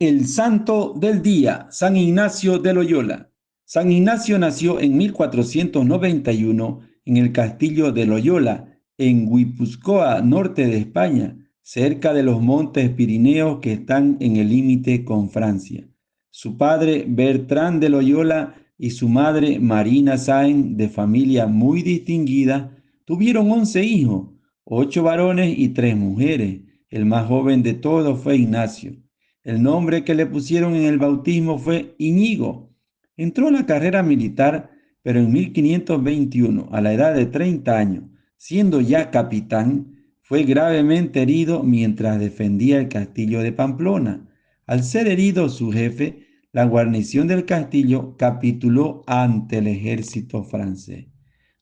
El santo del día, San Ignacio de Loyola. San Ignacio nació en 1491 en el castillo de Loyola, en Guipúzcoa, norte de España, cerca de los montes Pirineos que están en el límite con Francia. Su padre, Bertrán de Loyola, y su madre, Marina Sáenz, de familia muy distinguida, tuvieron 11 hijos, 8 varones y 3 mujeres. El más joven de todos fue Ignacio. El nombre que le pusieron en el bautismo fue Iñigo. Entró a la carrera militar, pero en 1521, a la edad de 30 años, siendo ya capitán, fue gravemente herido mientras defendía el castillo de Pamplona. Al ser herido su jefe, la guarnición del castillo capituló ante el ejército francés.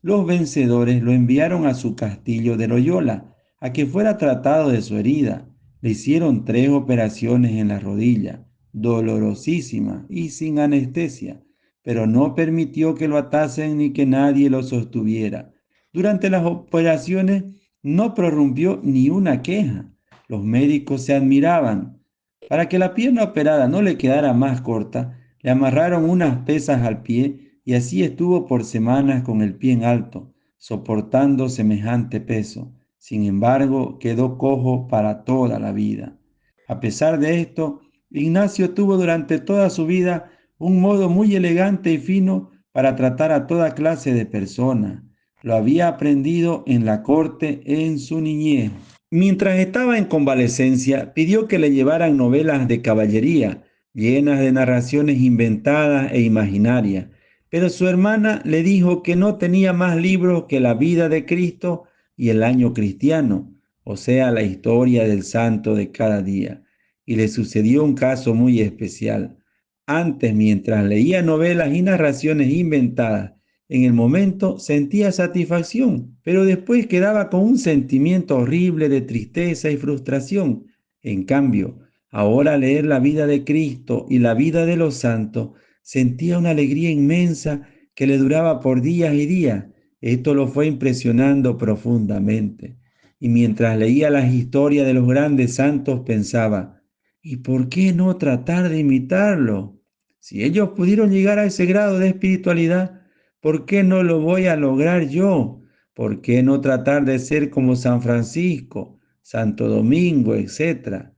Los vencedores lo enviaron a su castillo de Loyola, a que fuera tratado de su herida. Le hicieron 3 operaciones en la rodilla, dolorosísimas y sin anestesia, pero no permitió que lo atasen ni que nadie lo sostuviera. Durante las operaciones no prorrumpió ni una queja. Los médicos se admiraban. Para que la pierna operada no le quedara más corta, le amarraron unas pesas al pie y así estuvo por semanas con el pie en alto, soportando semejante peso. Sin embargo, quedó cojo para toda la vida. A pesar de esto, Ignacio tuvo durante toda su vida un modo muy elegante y fino para tratar a toda clase de personas. Lo había aprendido en la corte en su niñez. Mientras estaba en convalecencia, pidió que le llevaran novelas de caballería, llenas de narraciones inventadas e imaginarias, pero su hermana le dijo que no tenía más libros que la vida de Cristo y el año cristiano, o sea, la historia del santo de cada día. Y le sucedió un caso muy especial. Antes, mientras leía novelas y narraciones inventadas, en el momento sentía satisfacción, pero después quedaba con un sentimiento horrible de tristeza y frustración. En cambio, ahora al leer la vida de Cristo y la vida de los santos, sentía una alegría inmensa que le duraba por días y días. Esto lo fue impresionando profundamente. Y mientras leía las historias de los grandes santos pensaba, ¿y por qué no tratar de imitarlo? Si ellos pudieron llegar a ese grado de espiritualidad, ¿por qué no lo voy a lograr yo? ¿Por qué no tratar de ser como San Francisco, Santo Domingo, etcétera?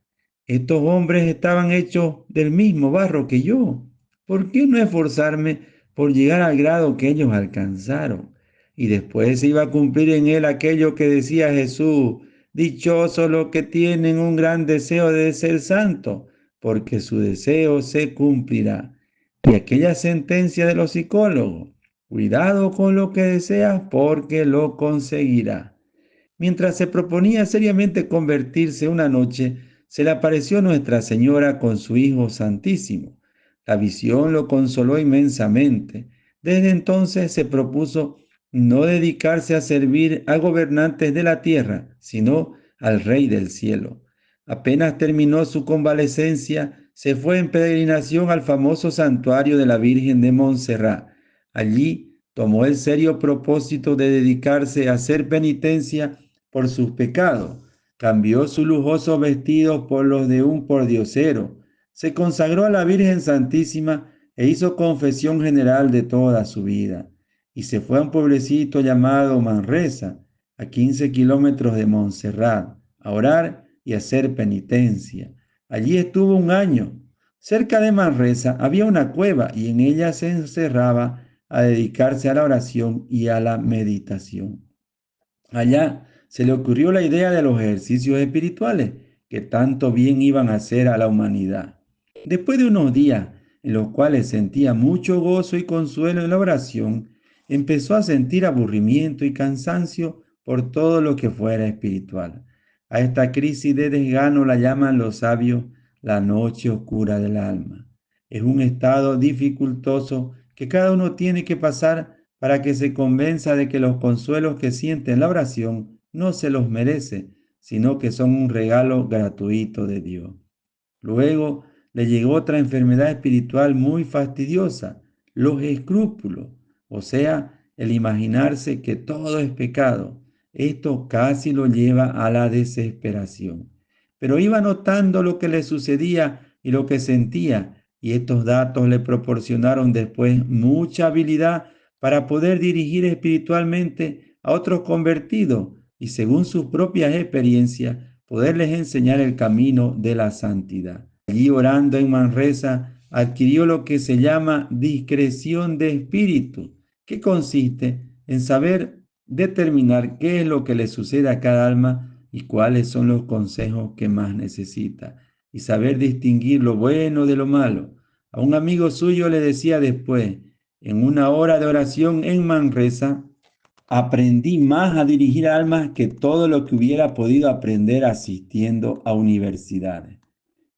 Estos hombres estaban hechos del mismo barro que yo. ¿Por qué no esforzarme por llegar al grado que ellos alcanzaron? Y después se iba a cumplir en él aquello que decía Jesús: dichosos los que tienen un gran deseo de ser santos, porque su deseo se cumplirá. Y aquella sentencia de los psicólogos: cuidado con lo que deseas porque lo conseguirá. Mientras se proponía seriamente convertirse una noche, se le apareció Nuestra Señora con su Hijo Santísimo. La visión lo consoló inmensamente. Desde entonces se propuso no dedicarse a servir a gobernantes de la tierra, sino al Rey del cielo. Apenas terminó su convalecencia, se fue en peregrinación al famoso santuario de la Virgen de Montserrat. Allí tomó el serio propósito de dedicarse a hacer penitencia por sus pecados. Cambió sus lujosos vestidos por los de un pordiosero. Se consagró a la Virgen Santísima e hizo confesión general de toda su vida. Y se fue a un pueblecito llamado Manresa, a 15 kilómetros de Montserrat, a orar y hacer penitencia. Allí estuvo un año. Cerca de Manresa había una cueva y en ella se encerraba a dedicarse a la oración y a la meditación. Allá se le ocurrió la idea de los ejercicios espirituales que tanto bien iban a hacer a la humanidad. Después de unos días en los cuales sentía mucho gozo y consuelo en la oración, empezó a sentir aburrimiento y cansancio por todo lo que fuera espiritual. A esta crisis de desgano la llaman los sabios la noche oscura del alma. Es un estado dificultoso que cada uno tiene que pasar para que se convenza de que los consuelos que siente en la oración no se los merece, sino que son un regalo gratuito de Dios. Luego le llegó otra enfermedad espiritual muy fastidiosa: los escrúpulos, o sea, el imaginarse que todo es pecado. Esto casi lo lleva a la desesperación. Pero iba notando lo que le sucedía y lo que sentía, y estos datos le proporcionaron después mucha habilidad para poder dirigir espiritualmente a otros convertidos y según sus propias experiencias, poderles enseñar el camino de la santidad. Allí orando en Manresa, adquirió lo que se llama discreción de espíritu, que consiste en saber determinar qué es lo que le sucede a cada alma y cuáles son los consejos que más necesita, y saber distinguir lo bueno de lo malo. A un amigo suyo le decía después, en una hora de oración en Manresa, aprendí más a dirigir almas que todo lo que hubiera podido aprender asistiendo a universidades.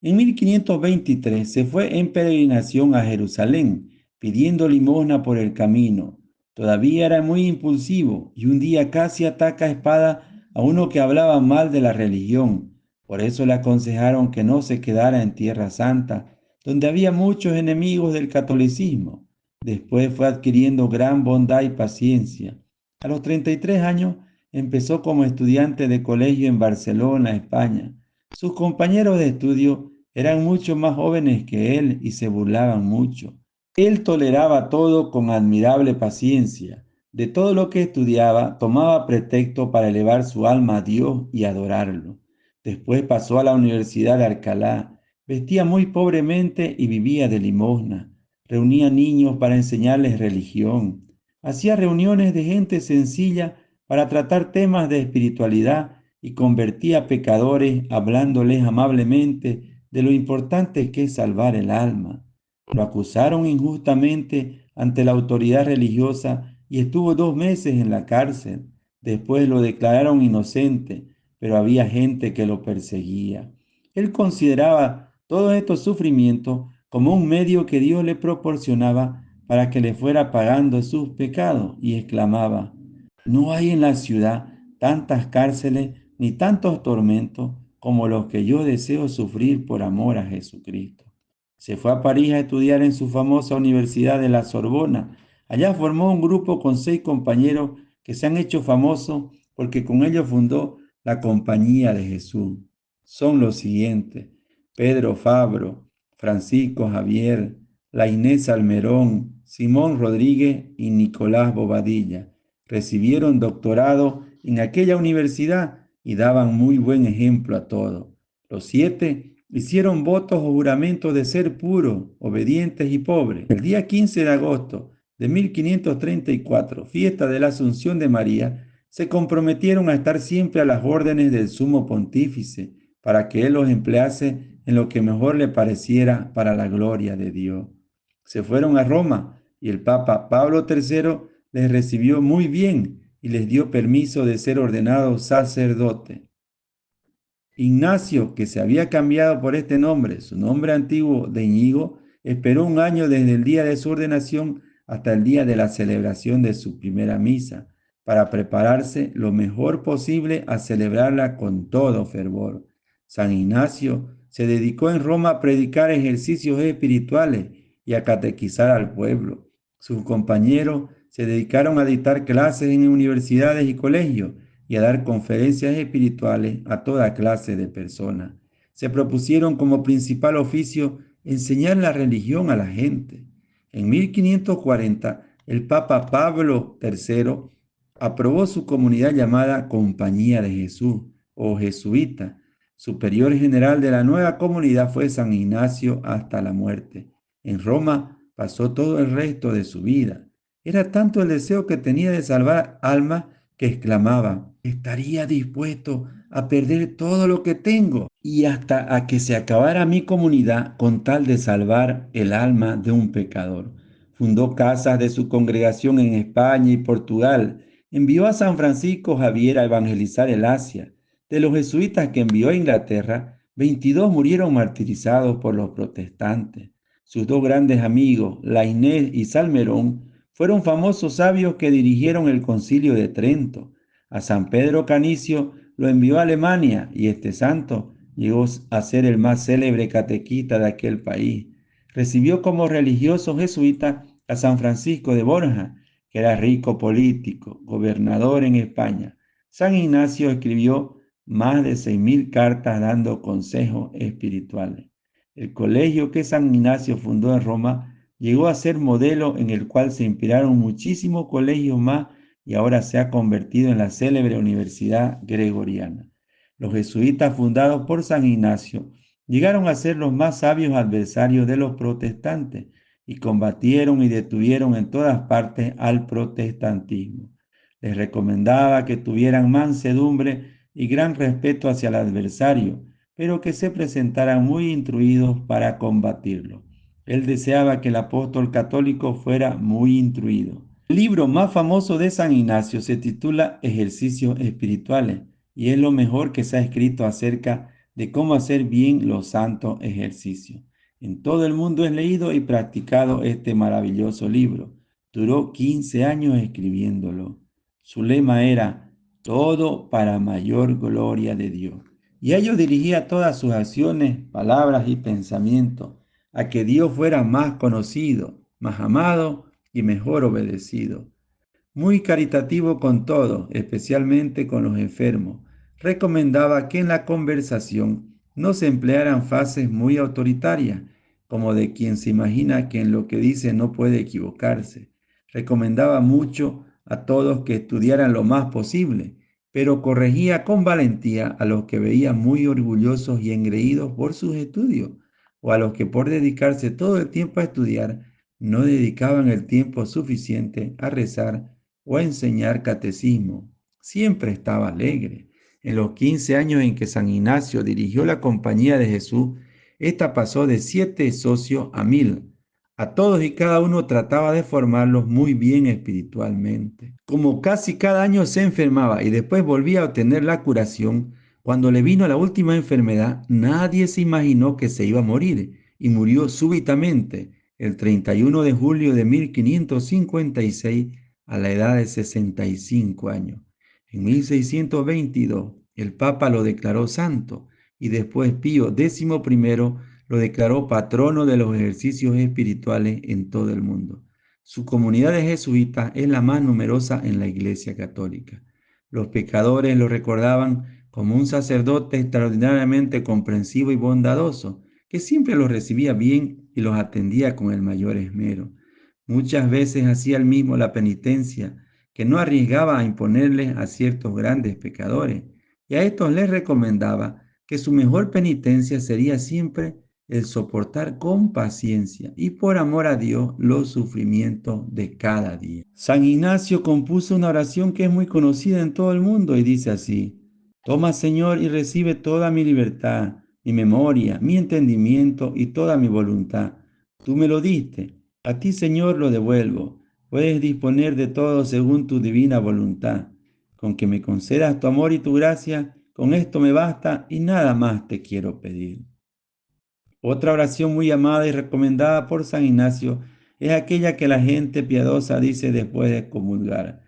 En 1523 se fue en peregrinación a Jerusalén, pidiendo limosna por el camino. Todavía era muy impulsivo y un día casi ataca a espada a uno que hablaba mal de la religión. Por eso le aconsejaron que no se quedara en Tierra Santa, donde había muchos enemigos del catolicismo. Después fue adquiriendo gran bondad y paciencia. A los 33 años empezó como estudiante de colegio en Barcelona, España. Sus compañeros de estudio eran mucho más jóvenes que él y se burlaban mucho. Él toleraba todo con admirable paciencia. De todo lo que estudiaba, tomaba pretexto para elevar su alma a Dios y adorarlo. Después pasó a la Universidad de Alcalá. Vestía muy pobremente y vivía de limosna. Reunía niños para enseñarles religión. Hacía reuniones de gente sencilla para tratar temas de espiritualidad y convertía a pecadores hablándoles amablemente de lo importante que es salvar el alma. Lo acusaron injustamente ante la autoridad religiosa y estuvo 2 meses en la cárcel. Después lo declararon inocente, pero había gente que lo perseguía. Él consideraba todos estos sufrimientos como un medio que Dios le proporcionaba para que le fuera pagando sus pecados y exclamaba, no hay en la ciudad tantas cárceles ni tantos tormentos como los que yo deseo sufrir por amor a Jesucristo. Se fue a París a estudiar en su famosa Universidad de la Sorbona. Allá formó un grupo con 6 compañeros que se han hecho famosos porque con ellos fundó la Compañía de Jesús. Son los siguientes: Pedro Fabro, Francisco Javier, la Inés Almerón, Simón Rodríguez y Nicolás Bobadilla. Recibieron doctorado en aquella universidad y daban muy buen ejemplo a todos. Los 7 hicieron votos o juramentos de ser puros, obedientes y pobres. El día 15 de agosto de 1534, fiesta de la Asunción de María, se comprometieron a estar siempre a las órdenes del sumo pontífice para que él los emplease en lo que mejor le pareciera para la gloria de Dios. Se fueron a Roma y el Papa Pablo III les recibió muy bien y les dio permiso de ser ordenados sacerdotes. Ignacio, que se había cambiado por este nombre, su nombre antiguo de Íñigo, esperó un año desde el día de su ordenación hasta el día de la celebración de su primera misa, para prepararse lo mejor posible a celebrarla con todo fervor. San Ignacio se dedicó en Roma a predicar ejercicios espirituales y a catequizar al pueblo. Sus compañeros se dedicaron a dictar clases en universidades y colegios y a dar conferencias espirituales a toda clase de personas. Se propusieron como principal oficio enseñar la religión a la gente. En 1540, el Papa Pablo III aprobó su comunidad llamada Compañía de Jesús o Jesuita. Superior general de la nueva comunidad fue San Ignacio hasta la muerte. En Roma pasó todo el resto de su vida. Era tanto el deseo que tenía de salvar almas que exclamaba, estaría dispuesto a perder todo lo que tengo y hasta a que se acabara mi comunidad con tal de salvar el alma de un pecador. Fundó casas de su congregación en España y Portugal. Envió a San Francisco Javier a evangelizar el Asia. De los jesuitas que envió a Inglaterra, 22 murieron martirizados por los protestantes. Sus 2 grandes amigos, la Inés y Salmerón, fueron famosos sabios que dirigieron el Concilio de Trento. A San Pedro Canicio lo envió a Alemania y este santo llegó a ser el más célebre catequista de aquel país. Recibió como religioso jesuita a San Francisco de Borja, que era rico político, gobernador en España. San Ignacio escribió más de 6.000 cartas dando consejos espirituales. El colegio que San Ignacio fundó en Roma llegó a ser modelo en el cual se inspiraron muchísimos colegios más y ahora se ha convertido en la célebre Universidad Gregoriana. Los jesuitas fundados por San Ignacio llegaron a ser los más sabios adversarios de los protestantes y combatieron y detuvieron en todas partes al protestantismo. Les recomendaba que tuvieran mansedumbre y gran respeto hacia el adversario, pero que se presentaran muy instruidos para combatirlo. Él deseaba que el apóstol católico fuera muy instruido. El libro más famoso de San Ignacio se titula Ejercicios Espirituales y es lo mejor que se ha escrito acerca de cómo hacer bien los santos ejercicios. En todo el mundo es leído y practicado este maravilloso libro. Duró 15 años escribiéndolo. Su lema era todo para mayor gloria de Dios. Y a ello dirigía todas sus acciones, palabras y pensamientos, a que Dios fuera más conocido, más amado y mejor obedecido. Muy caritativo con todo, especialmente con los enfermos. Recomendaba que en la conversación no se emplearan frases muy autoritarias, como de quien se imagina que en lo que dice no puede equivocarse. Recomendaba mucho a todos que estudiaran lo más posible, pero corregía con valentía a los que veía muy orgullosos y engreídos por sus estudios, o a los que por dedicarse todo el tiempo a estudiar, no dedicaban el tiempo suficiente a rezar o a enseñar catecismo. Siempre estaba alegre. En los 15 años en que San Ignacio dirigió la Compañía de Jesús, esta pasó de 7 socios a 1000. A todos y cada uno trataba de formarlos muy bien espiritualmente. Como casi cada año se enfermaba y después volvía a obtener la curación, cuando le vino la última enfermedad, nadie se imaginó que se iba a morir y murió súbitamente el 31 de julio de 1556 a la edad de 65 años. En 1622 el Papa lo declaró santo y después Pío XI lo declaró patrono de los ejercicios espirituales en todo el mundo. Su comunidad de jesuitas es la más numerosa en la Iglesia Católica. Los pecadores lo recordaban como un sacerdote extraordinariamente comprensivo y bondadoso, que siempre los recibía bien y los atendía con el mayor esmero. Muchas veces hacía él mismo la penitencia, que no arriesgaba a imponerles a ciertos grandes pecadores, y a estos les recomendaba que su mejor penitencia sería siempre el soportar con paciencia y por amor a Dios los sufrimientos de cada día. San Ignacio compuso una oración que es muy conocida en todo el mundo y dice así: Toma, Señor, y recibe toda mi libertad, mi memoria, mi entendimiento y toda mi voluntad. Tú me lo diste. A ti, Señor, lo devuelvo. Puedes disponer de todo según tu divina voluntad. Con que me concedas tu amor y tu gracia, con esto me basta y nada más te quiero pedir. Otra oración muy amada y recomendada por San Ignacio es aquella que la gente piadosa dice después de comulgar: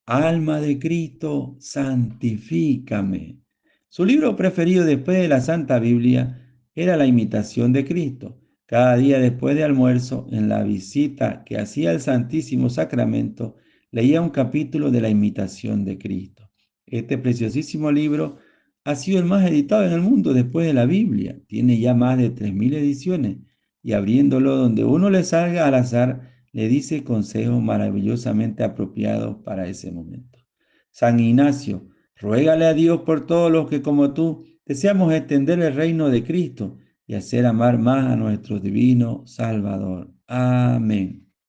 Alma de Cristo, santifícame. Su libro preferido después de la Santa Biblia era La Imitación de Cristo. Cada día después de almuerzo, en la visita que hacía al Santísimo Sacramento, leía un capítulo de La Imitación de Cristo. Este preciosísimo libro ha sido el más editado en el mundo después de la Biblia. Tiene ya más de 3000 ediciones y abriéndolo donde uno le salga al azar, le dice consejos maravillosamente apropiados para ese momento. San Ignacio, ruégale a Dios por todos los que como tú deseamos extender el reino de Cristo y hacer amar más a nuestro divino Salvador. Amén.